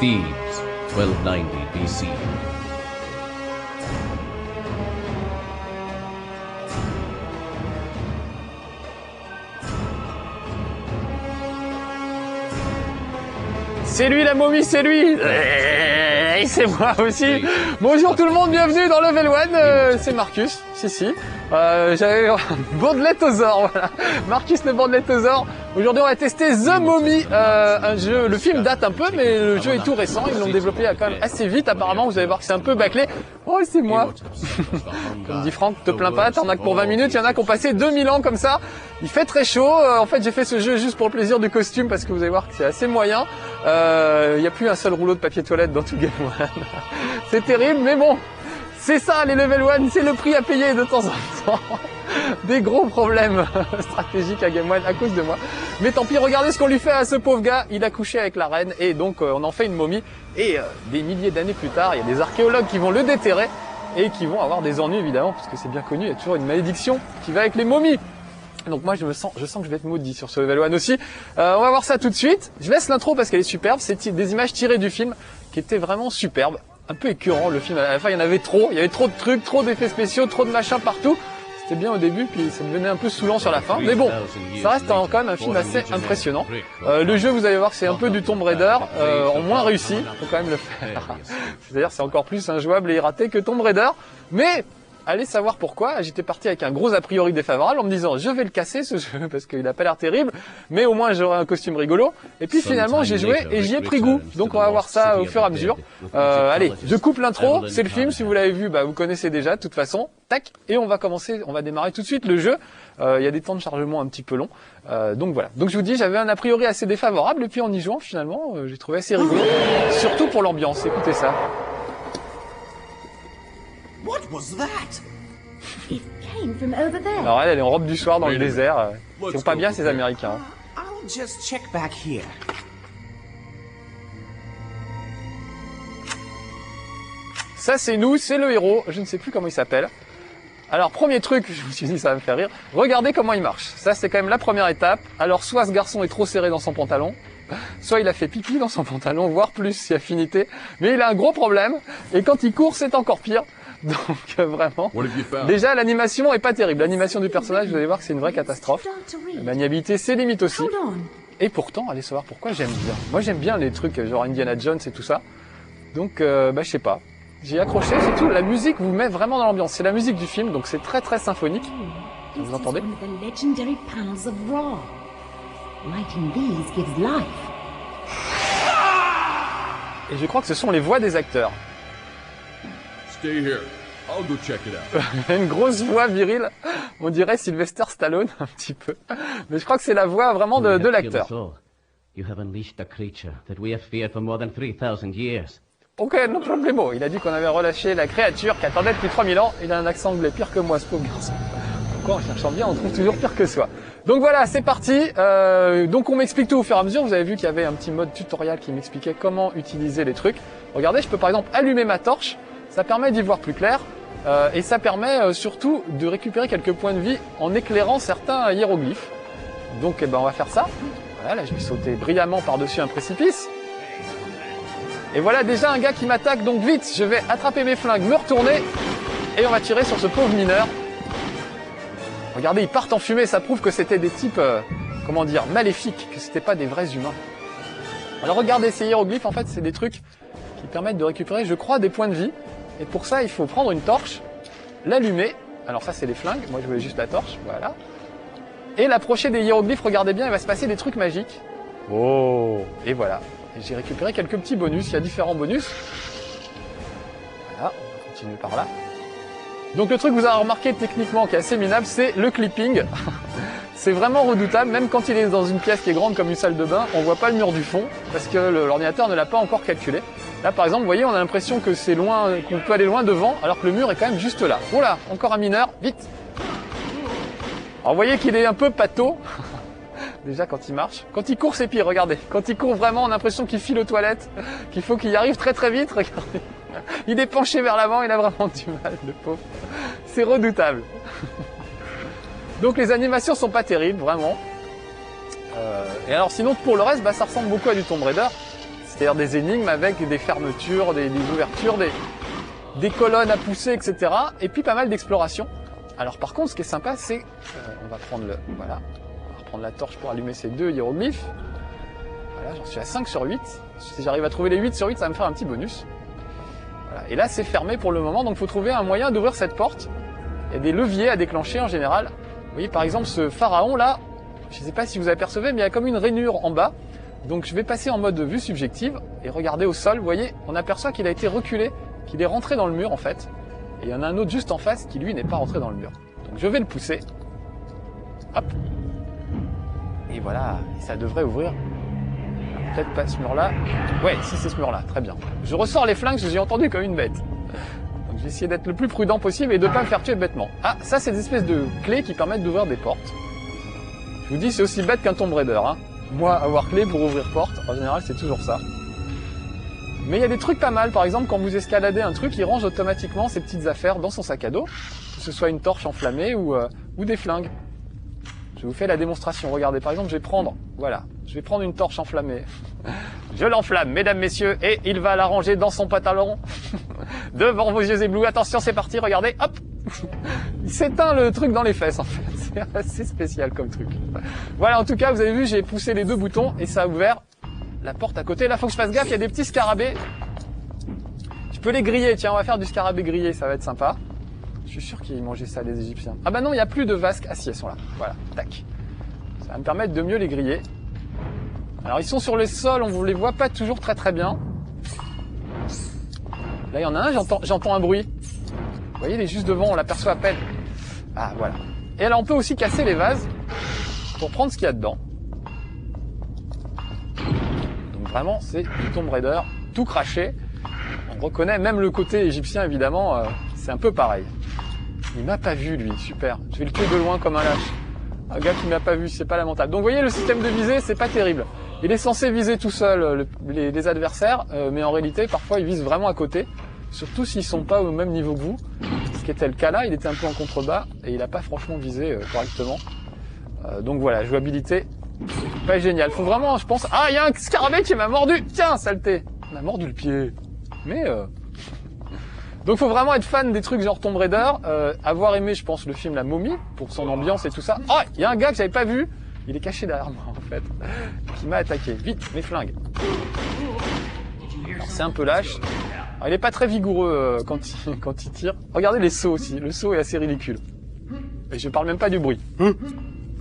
Thebes, 1290 BC. C'est lui la momie, c'est lui. C'est moi aussi. Bonjour tout le monde, bienvenue dans Level 1, c'est Marcus, si. J'avais Bandeletosaure, voilà. Marcus le Bandeletosaure. Aujourd'hui on va tester The Mummy, un jeu, le film date un peu mais le jeu est tout récent, ils l'ont développé quand même assez vite apparemment, vous allez voir que c'est un peu bâclé. Oh c'est moi. Comme dit Franck, te plains pas, t'en as que pour 20 minutes, il y en a qui ont passé 2000 ans comme ça. Il fait très chaud, en fait j'ai fait ce jeu juste pour le plaisir du costume parce que vous allez voir que c'est assez moyen. Il n'y a plus un seul rouleau de papier toilette dans tout Game One. C'est terrible mais bon. C'est ça, les Level 1, c'est le prix à payer de temps en temps. Des gros problèmes stratégiques à Game 1 à cause de moi. Mais tant pis, regardez ce qu'on lui fait à ce pauvre gars. Il a couché avec la reine et donc on en fait une momie. Et des milliers d'années plus tard, il y a des archéologues qui vont le déterrer et qui vont avoir des ennuis évidemment, parce que c'est bien connu, il y a toujours une malédiction qui va avec les momies. Donc moi je sens que je vais être maudit sur ce Level 1 aussi. On va voir ça tout de suite. Je laisse l'intro parce qu'elle est superbe. C'est des images tirées du film qui étaient vraiment superbes. Un peu écœurant le film, à la fin il y en avait trop, il y avait trop de trucs, trop d'effets spéciaux, trop de machins partout. C'était bien au début, puis ça devenait un peu saoulant sur la fin. Mais bon, ça reste quand même un film assez impressionnant. Le jeu, vous allez voir que c'est un peu du Tomb Raider, en moins réussi, faut quand même le faire. C'est-à-dire c'est encore plus injouable et raté que Tomb Raider. Mais allez savoir pourquoi, j'étais parti avec un gros a priori défavorable en me disant je vais le casser ce jeu parce qu'il a pas l'air terrible, mais au moins j'aurai un costume rigolo. Et puis finalement j'ai joué et j'y ai pris goût. Donc on va voir ça au fur et à mesure. Allez, je coupe l'intro, c'est le film, si vous l'avez vu, bah vous connaissez déjà de toute façon. Tac, et on va démarrer tout de suite le jeu. Il y a des temps de chargement un petit peu longs. Donc voilà. Donc je vous dis, j'avais un a priori assez défavorable et puis en y jouant finalement, j'ai trouvé assez rigolo. Surtout pour l'ambiance, écoutez ça. What was that? It came from over there. Alors elle est en robe du soir dans le désert. Ils sont pas bien ces Américains. I'll just check back here. Ça c'est nous, c'est le héros. Je ne sais plus comment il s'appelle. Alors premier truc, je me suis dit ça va me faire rire. Regardez comment il marche. Ça c'est quand même la première étape. Alors soit ce garçon est trop serré dans son pantalon, soit il a fait pipi dans son pantalon, voire plus si affinité. Mais il a un gros problème. Et quand il court, c'est encore pire. Donc vraiment, déjà l'animation est pas terrible. L'animation du personnage, vous allez voir que c'est une vraie catastrophe. La maniabilité, c'est limite aussi. Et pourtant, allez savoir pourquoi j'aime bien. Moi j'aime bien les trucs genre Indiana Jones et tout ça. Donc je sais pas. J'ai accroché, c'est tout. La musique vous met vraiment dans l'ambiance. C'est la musique du film, donc c'est très très symphonique. Vous entendez? Et je crois que ce sont les voix des acteurs. Stay here. I'll go check it out. Une grosse voix virile, on dirait Sylvester Stallone un petit peu. Mais je crois que c'est la voix vraiment de l'acteur. Ok, no problemo. Il a dit qu'on avait relâché la créature qui attendait depuis 3000 ans. Il a un accent anglais pire que moi, ce pauvre garçon. Pourquoi en cherchant bien, on trouve toujours pire que soi. Donc voilà, c'est parti. Donc on m'explique tout au fur et à mesure. Vous avez vu qu'il y avait un petit mode tutoriel qui m'expliquait comment utiliser les trucs. Regardez, je peux par exemple allumer ma torche. Ça permet d'y voir plus clair. Et ça permet surtout de récupérer quelques points de vie en éclairant certains hiéroglyphes. Donc on va faire ça. Voilà, là je vais sauter brillamment par-dessus un précipice. Et voilà déjà un gars qui m'attaque, donc vite, je vais attraper mes flingues, me retourner, et on va tirer sur ce pauvre mineur. Regardez, ils partent en fumée, ça prouve que c'était des types, comment dire, maléfiques, que c'était pas des vrais humains. Alors regardez, ces hiéroglyphes, en fait, c'est des trucs qui permettent de récupérer, je crois, des points de vie. Et pour ça, il faut prendre une torche, l'allumer. Alors ça, c'est les flingues, moi je voulais juste la torche, voilà. Et l'approcher des hiéroglyphes, regardez bien, il va se passer des trucs magiques. Oh, et voilà. Et j'ai récupéré quelques petits bonus, il y a différents bonus. Voilà, on va continuer par là. Donc le truc que vous avez remarqué techniquement qui est assez minable, c'est le clipping. C'est vraiment redoutable, même quand il est dans une pièce qui est grande comme une salle de bain, on voit pas le mur du fond, parce que l'ordinateur ne l'a pas encore calculé. Là par exemple, vous voyez, on a l'impression que c'est loin, qu'on peut aller loin devant, alors que le mur est quand même juste là. Oh là, encore un mineur, vite. Alors vous voyez qu'il est un peu pâteau. Déjà quand il marche. Quand il court c'est pire, regardez. Quand il court vraiment on a l'impression qu'il file aux toilettes, qu'il faut qu'il y arrive très très vite, regardez. Il est penché vers l'avant, il a vraiment du mal, le pauvre. C'est redoutable. Donc les animations sont pas terribles, vraiment. Et alors sinon pour le reste, ça ressemble beaucoup à du Tomb Raider. c'est-à-dire des énigmes avec des fermetures, des ouvertures, des colonnes à pousser, etc. Et puis pas mal d'exploration. Alors par contre, ce qui est sympa, c'est... on va prendre voilà. On va reprendre la torche pour allumer ces 2 hiéroglyphes. Voilà, j'en suis à 5 sur 8. Si j'arrive à trouver les 8 sur 8, ça va me faire un petit bonus. Voilà. Et là, c'est fermé pour le moment, donc il faut trouver un moyen d'ouvrir cette porte. Il y a des leviers à déclencher en général. Vous voyez, par exemple, ce pharaon là, je ne sais pas si vous apercevez, mais il y a comme une rainure en bas. Donc je vais passer en mode vue subjective et regarder au sol. Vous voyez, on aperçoit qu'il a été reculé, qu'il est rentré dans le mur en fait. Et il y en a un autre juste en face qui lui n'est pas rentré dans le mur. Donc je vais le pousser. Hop. Et voilà, ça devrait ouvrir. Peut-être pas ce mur-là. Ouais, si c'est ce mur-là, très bien. Je ressors les flingues, j'ai entendu comme une bête. Donc je vais essayer d'être le plus prudent possible et de ne pas me faire tuer bêtement. Ah, ça c'est des espèces de clés qui permettent d'ouvrir des portes. Je vous dis, c'est aussi bête qu'un Tomb Raider. Hein. Moi, avoir clé pour ouvrir porte, en général c'est toujours ça. Mais il y a des trucs pas mal, par exemple quand vous escaladez un truc, il range automatiquement ses petites affaires dans son sac à dos, que ce soit une torche enflammée ou des flingues. Je vous fais la démonstration, regardez, par exemple je vais prendre une torche enflammée. Je l'enflamme, mesdames, messieurs, et il va la ranger dans son pantalon, devant vos yeux éblouis. Attention, c'est parti, regardez, hop. Il s'éteint le truc dans les fesses en fait, c'est assez spécial comme truc. Voilà, en tout cas, vous avez vu, j'ai poussé les 2 boutons et ça a ouvert la porte à côté. Là, faut que je fasse gaffe, il y a des petits scarabées. Je peux les griller, tiens, on va faire du scarabée grillé, ça va être sympa. Je suis sûr qu'ils mangeaient ça, les Égyptiens. Ah bah non, il n'y a plus de vasques. Ah si, elles sont là. Voilà, tac. Ça va me permettre de mieux les griller. Alors, ils sont sur le sol, on ne les voit pas toujours très très bien. Là, il y en a un, j'entends un bruit. Vous voyez, il est juste devant, on l'aperçoit à peine. Ah, voilà. Et alors, on peut aussi casser les vases pour prendre ce qu'il y a dedans. Donc vraiment, c'est du Tomb Raider, tout craché. On reconnaît même le côté égyptien, évidemment, c'est un peu pareil. Il m'a pas vu, lui, super. Je vais le tuer de loin comme un lâche. Un gars qui m'a pas vu, c'est pas lamentable. Donc vous voyez, le système de visée, c'est pas terrible. Il est censé viser tout seul les adversaires, mais en réalité, parfois, il vise vraiment à côté. Surtout s'ils sont pas au même niveau que vous. Ce qui était le cas là, il était un peu en contrebas et il a pas franchement visé correctement. Donc voilà, jouabilité, pas génial. Faut vraiment, je pense... Ah, il y a un scarabée qui m'a mordu. Tiens, saleté. Il m'a mordu le pied. Mais... Donc faut vraiment être fan des trucs genre Tomb Raider, avoir aimé, je pense, le film La Momie, pour son ambiance et tout ça. Oh, il y a un gars que j'avais pas vu, il est caché derrière moi, en fait, qui m'a attaqué. Vite, mes flingues. C'est un peu lâche. Alors, il est pas très vigoureux quand il tire. Regardez les sauts aussi, le saut est assez ridicule. Et je parle même pas du bruit.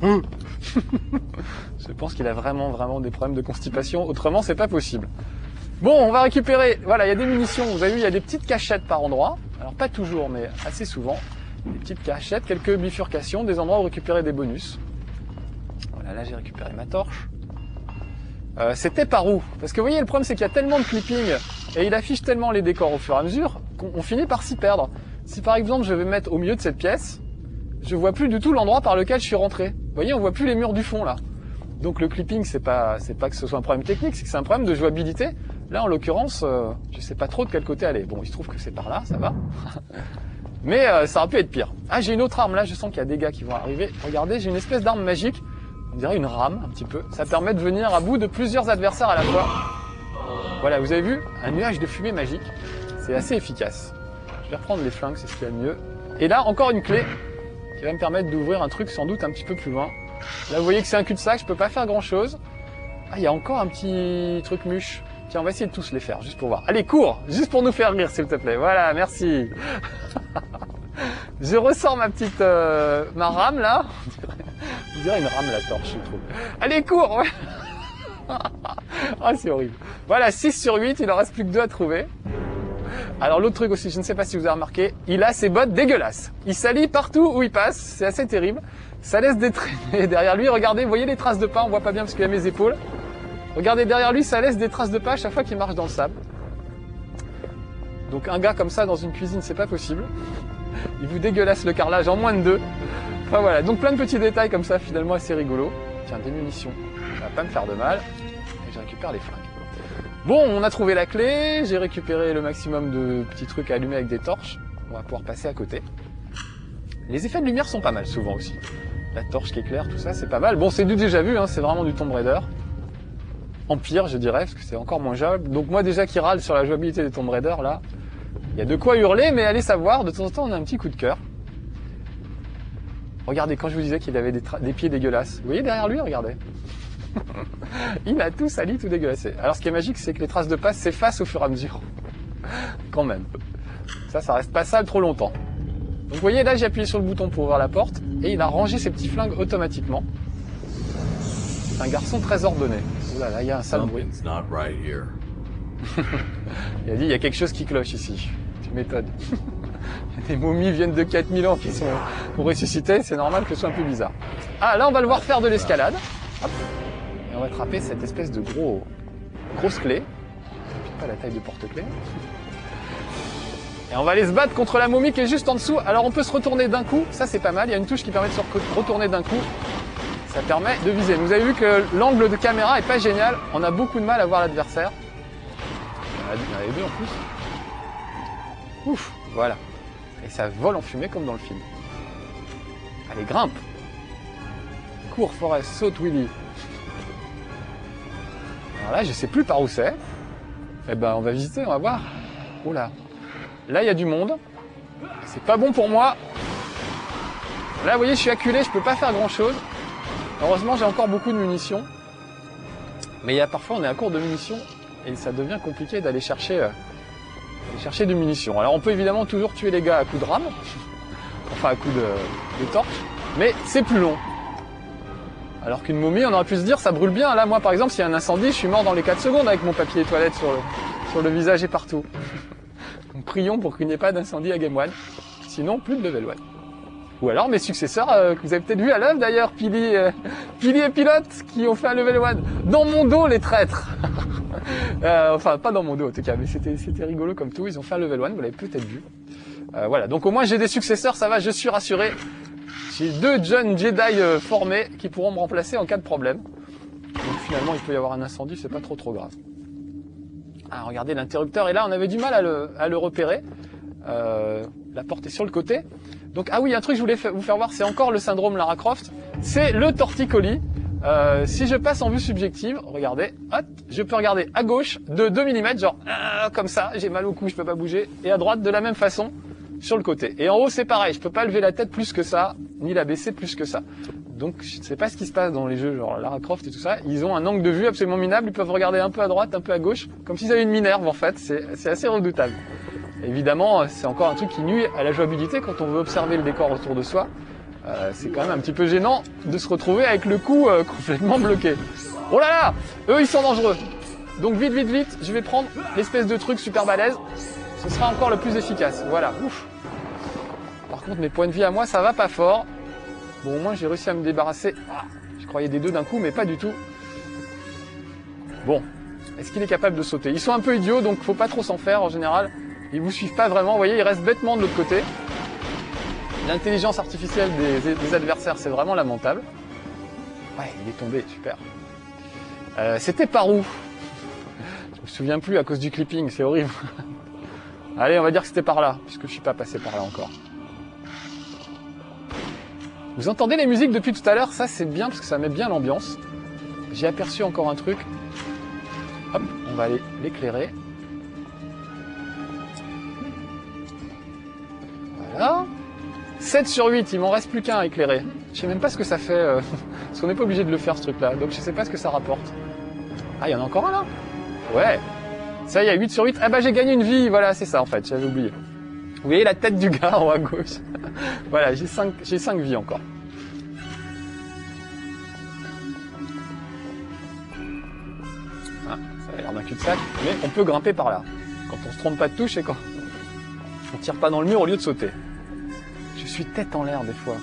Je pense qu'il a vraiment des problèmes de constipation, autrement c'est pas possible. Bon, on va récupérer, voilà, il y a des munitions, vous avez vu, il y a des petites cachettes par endroit. Alors pas toujours, mais assez souvent. Des petites cachettes, quelques bifurcations, des endroits où récupérer des bonus. Voilà, là j'ai récupéré ma torche. C'était par où? Parce que vous voyez, le problème c'est qu'il y a tellement de clipping et il affiche tellement les décors au fur et à mesure qu'on finit par s'y perdre. Si par exemple je vais mettre au milieu de cette pièce, je vois plus du tout l'endroit par lequel je suis rentré. Vous voyez, on voit plus les murs du fond là. Donc le clipping, c'est pas que ce soit un problème technique, c'est que c'est un problème de jouabilité. Là en l'occurrence, je sais pas trop de quel côté aller. Bon, il se trouve que c'est par là, ça va. Mais ça aurait pu être pire. Ah, j'ai une autre arme là, je sens qu'il y a des gars qui vont arriver. Regardez, j'ai une espèce d'arme magique. On dirait une rame, un petit peu. Ça permet de venir à bout de plusieurs adversaires à la fois. Voilà, vous avez vu? Un nuage de fumée magique. C'est assez efficace. Je vais reprendre les flingues, c'est ce qu'il y a de mieux. Et là, encore une clé qui va me permettre d'ouvrir un truc sans doute un petit peu plus loin. Là, vous voyez que c'est un cul-de-sac, je peux pas faire grand-chose. Ah, il y a encore un petit truc mûche. Tiens, on va essayer de tous les faire, juste pour voir. Allez, cours! Juste pour nous faire rire, s'il te plaît. Voilà, merci. Je ressors ma petite... ma rame, là. On dirait une rame, la torche, je trouve. Allez, cours! Ouais. Ah, c'est horrible. Voilà, 6 sur 8, il en reste plus que 2 à trouver. Alors, l'autre truc aussi, je ne sais pas si vous avez remarqué, il a ses bottes dégueulasses. Il salit partout où il passe, c'est assez terrible. Ça laisse des traînées derrière lui. Regardez, vous voyez les traces de pas, on voit pas bien parce qu'il y a mes épaules. Regardez derrière lui, ça laisse des traces de pas à chaque fois qu'il marche dans le sable. Donc un gars comme ça dans une cuisine, c'est pas possible. Il vous dégueulasse le carrelage en moins de 2. Enfin voilà, donc plein de petits détails comme ça, finalement assez rigolo. Tiens, des munitions, ça va pas me faire de mal. Et je récupère les flingues. Bon, on a trouvé la clé, j'ai récupéré le maximum de petits trucs à allumer avec des torches. On va pouvoir passer à côté. Les effets de lumière sont pas mal souvent aussi. La torche qui éclaire, tout ça, c'est pas mal. Bon, c'est du déjà vu, hein, c'est vraiment du Tomb Raider. Empire, je dirais, parce que c'est encore moins jouable. Donc moi déjà qui râle sur la jouabilité des Tomb Raider, là, il y a de quoi hurler, mais allez savoir, de temps en temps on a un petit coup de cœur. Regardez, quand je vous disais qu'il avait des pieds dégueulasses, vous voyez derrière lui, regardez. Il a tout sali, tout dégueulassé. Alors ce qui est magique, c'est que les traces de pas s'effacent au fur et à mesure. Quand même. Ça reste pas sale trop longtemps. Donc vous voyez, là j'ai appuyé sur le bouton pour ouvrir la porte, et il a rangé ses petits flingues automatiquement. C'est un garçon très ordonné. Ouh là là, il y a un sale bruit. Something's not right here. Il a dit, il y a quelque chose qui cloche ici. Tu m'étonnes. Les momies viennent de 4000 ans qui sont ressuscitées, c'est normal que ce soit un peu bizarre. Ah, là on va le voir faire de l'escalade. Hop. Et on va attraper cette espèce de grosse clé. Pas la taille de porte-clé. Et on va aller se battre contre la momie qui est juste en dessous. Alors on peut se retourner d'un coup, ça c'est pas mal. Il y a une touche qui permet de se retourner d'un coup. Ça permet de viser. Vous avez vu que l'angle de caméra est pas génial. On a beaucoup de mal à voir l'adversaire. Il y en avait deux en plus. Ouf, voilà. Et ça vole en fumée comme dans le film. Allez, grimpe. Cours, Forest, saute, Willy. Alors là, je sais plus par où c'est. Eh ben, on va visiter, on va voir. Oh là. Là, il y a du monde. C'est pas bon pour moi. Là, vous voyez, je suis acculé, je peux pas faire grand chose. Heureusement, j'ai encore beaucoup de munitions. Mais il y a parfois, on est à court de munitions. Et ça devient compliqué d'aller chercher des munitions. Alors, on peut évidemment toujours tuer les gars à coups de rame. Enfin, à coups de torche. Mais c'est plus long. Alors qu'une momie, on aurait pu se dire, ça brûle bien. Là, moi, par exemple, s'il y a un incendie, je suis mort dans les 4 secondes avec mon papier toilette sur le visage et partout. Donc, prions pour qu'il n'y ait pas d'incendie à Game One. Sinon, plus de level 1. Ou alors mes successeurs, que vous avez peut-être vu à l'œuvre d'ailleurs, Pili et Pilote, qui ont fait un level 1. Dans mon dos, les traîtres. Enfin, pas dans mon dos en tout cas, mais c'était rigolo comme tout. Ils ont fait un level 1, vous l'avez peut-être vu. Voilà, donc au moins j'ai des successeurs, ça va, je suis rassuré. J'ai 2 jeunes Jedi formés qui pourront me remplacer en cas de problème. Donc finalement, il peut y avoir un incendie, c'est pas trop grave. Ah, regardez l'interrupteur, et là on avait du mal à le repérer. La porte est sur le côté. Donc, ah oui, un truc que je voulais vous faire voir, c'est encore le syndrome Lara Croft. C'est le torticolis. Si je passe en vue subjective, regardez, hop, je peux regarder à gauche de 2 mm, genre comme ça, j'ai mal au cou, je peux pas bouger. Et à droite, de la même façon, sur le côté. Et en haut, c'est pareil, je peux pas lever la tête plus que ça, ni la baisser plus que ça. Donc, je ne sais pas ce qui se passe dans les jeux, genre Lara Croft et tout ça. Ils ont un angle de vue absolument minable, ils peuvent regarder un peu à droite, un peu à gauche, comme s'ils avaient une minerve en fait, c'est assez redoutable. Évidemment, c'est encore un truc qui nuit à la jouabilité quand on veut observer le décor autour de soi. C'est quand même un petit peu gênant de se retrouver avec le cou complètement bloqué. Oh là là, eux ils sont dangereux. Donc vite, je vais prendre l'espèce de truc super balèze. Ce sera encore le plus efficace. Voilà, ouf. Par contre, mes points de vie à moi, ça va pas fort. Bon, au moins j'ai réussi à me débarrasser. Ah, je croyais des 2 d'un coup, mais pas du tout. Bon, est-ce qu'il est capable de sauter? Ils sont un peu idiots, donc faut pas trop s'en faire en général. Ils vous suivent pas vraiment, vous voyez, ils restent bêtement de l'autre côté. L'intelligence artificielle des adversaires, c'est vraiment lamentable. Ouais, il est tombé, super. C'était par où? Je me souviens plus à cause du clipping, c'est horrible. Allez, on va dire que c'était par là, puisque je suis pas passé par là encore. Vous entendez les musiques depuis tout à l'heure? Ça, c'est bien, parce que ça met bien l'ambiance. J'ai aperçu encore un truc. Hop, on va aller l'éclairer. Voilà. 7 sur 8, il m'en reste plus qu'un à éclairer. Je sais même pas ce que ça fait, parce qu'on n'est pas obligé de le faire ce truc-là, donc je sais pas ce que ça rapporte. Ah, il y en a encore un là? Ouais. Ça y est, 8 sur 8. Ah bah j'ai gagné une vie, voilà, c'est ça en fait, j'avais oublié. Vous voyez la tête du gars en haut à gauche. Voilà, j'ai 5 vies encore. Ah, ça a l'air d'un cul-de-sac, mais on peut grimper par là. Quand on se trompe pas de touche et quand on tire pas dans le mur au lieu de sauter. Je suis tête en l'air des fois.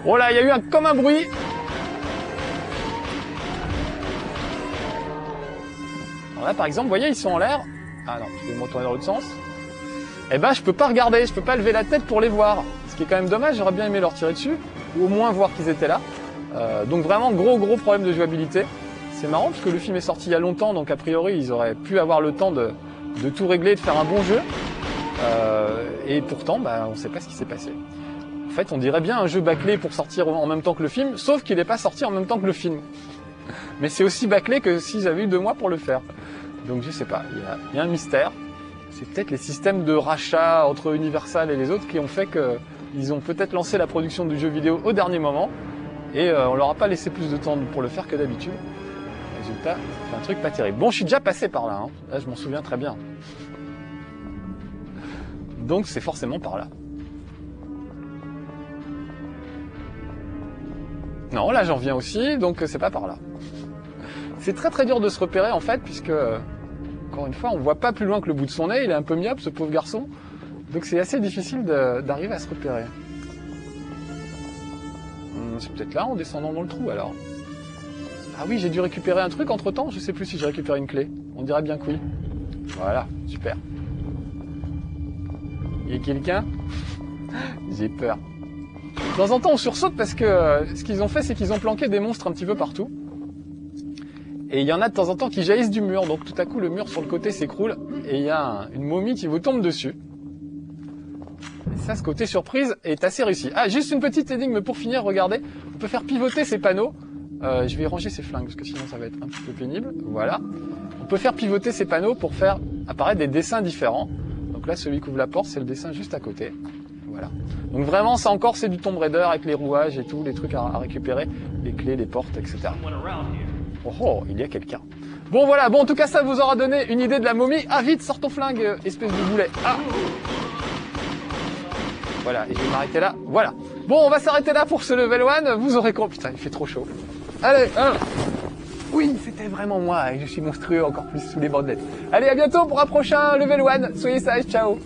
Oh là, il y a eu comme un bruit. Alors là, par exemple, vous voyez, ils sont en l'air. Ah non, je vais me retourner dans l'autre sens. Eh ben, je peux pas regarder, je peux pas lever la tête pour les voir. Ce qui est quand même dommage, j'aurais bien aimé leur tirer dessus, ou au moins voir qu'ils étaient là. Donc vraiment, gros problème de jouabilité. C'est marrant, parce que le film est sorti il y a longtemps, donc a priori, ils auraient pu avoir le temps de tout régler, de faire un bon jeu. Et pourtant, bah, on sait pas ce qui s'est passé. En fait, on dirait bien un jeu bâclé pour sortir en même temps que le film, sauf qu'il n'est pas sorti en même temps que le film. Mais c'est aussi bâclé que si j'avais eu 2 mois pour le faire. Donc je sais pas, il y a un mystère. C'est peut-être les systèmes de rachat entre Universal et les autres qui ont fait qu'ils ont peut-être lancé la production du jeu vidéo au dernier moment et on leur a pas laissé plus de temps pour le faire que d'habitude. Résultat, c'est un truc pas terrible. Bon, je suis déjà passé par là, hein. Là je m'en souviens très bien. Donc c'est forcément par là. Non, là j'en viens aussi, donc c'est pas par là. C'est très très dur de se repérer en fait, puisque, encore une fois, on voit pas plus loin que le bout de son nez, il est un peu myope ce pauvre garçon, donc c'est assez difficile d'arriver à se repérer. C'est peut-être là en descendant dans le trou alors. Ah oui, j'ai dû récupérer un truc entre temps, je sais plus si j'ai récupéré une clé. On dirait bien que oui. Voilà, super. Il y a quelqu'un? J'ai peur. De temps en temps, on sursaute parce que ce qu'ils ont fait, c'est qu'ils ont planqué des monstres un petit peu partout. Et il y en a de temps en temps qui jaillissent du mur. Donc tout à coup, le mur sur le côté s'écroule et il y a une momie qui vous tombe dessus. Et ça, ce côté surprise est assez réussi. Ah, juste une petite énigme pour finir, regardez. On peut faire pivoter ces panneaux. Je vais ranger ces flingues parce que sinon ça va être un petit peu pénible. Voilà. On peut faire pivoter ces panneaux pour faire apparaître des dessins différents. Donc là, celui qui ouvre la porte, c'est le dessin juste à côté. Voilà. Donc vraiment, ça encore, c'est du Tomb Raider avec les rouages et tout, les trucs à récupérer, les clés, les portes, etc. Oh, oh, il y a quelqu'un. Bon, voilà. Bon, en tout cas, ça vous aura donné une idée de la momie. Ah, vite, sors ton flingue, espèce de boulet. Ah. Voilà, et je vais m'arrêter là. Voilà. Bon, on va s'arrêter là pour ce level 1. Vous aurez compris. Putain, il fait trop chaud. Allez, oui, c'était vraiment moi, et je suis monstrueux encore plus sous les bandelettes. Allez, à bientôt pour un prochain level 1. Soyez sages, ciao.